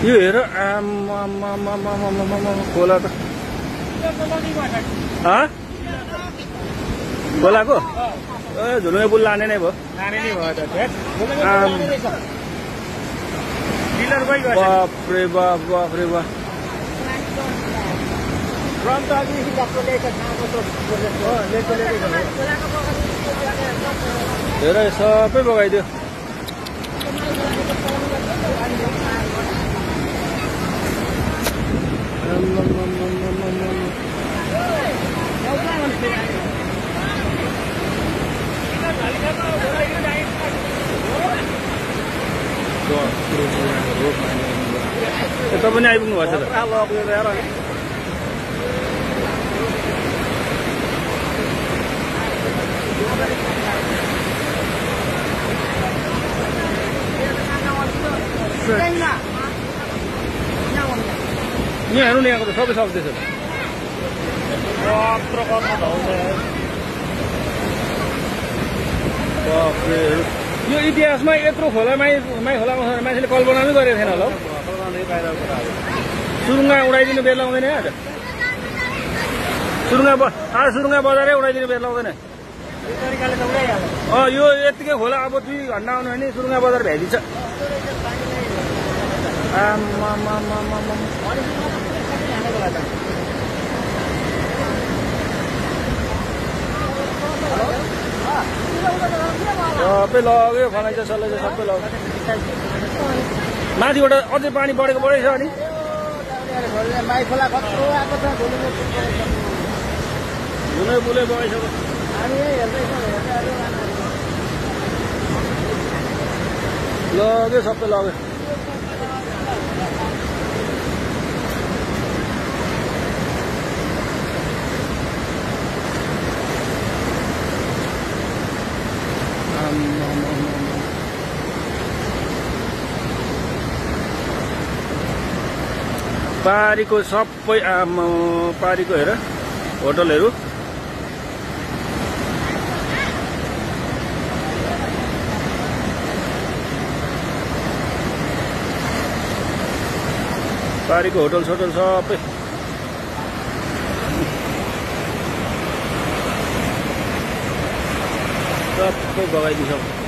यो हेर खोला त खोलाको झुलुमे पुल लाने नै भयो बाफ्रे बाफ बाफ्रे बाफ हेर सबै बगाइदियो तपाईँ पनि आइपुग्नु भएछ त यहाँ हेर्नु नि यहाँको त सबै सक्दैछ यो इतिहासमा यत्रो खोला माई खोलामा मान्छेले कल्पना नै गरेको थिएन होला हौ सुरुङ्गा उडाइदिनु बेर लाउँदैन आज सुरुङ्गा बजारै उडाइदिनु बेर लाउँदैन यो यत्तिकै खोला अब 2 घण्टा आउनु भने सुरुङ्गा बजार भ्याइदिन्छ सबै लग्यो फलाइन्छ सल्लाइन्छ सबै लग्यो माथिबाट अझै पानी बढेको बढेछ अनि झुलै बुलै बगाइसक्यो लग्यो सबै लग्यो पारीको सबै पारीको हेर होटलहरू पारीको होटल सोटल सबै बगाइदिन्छ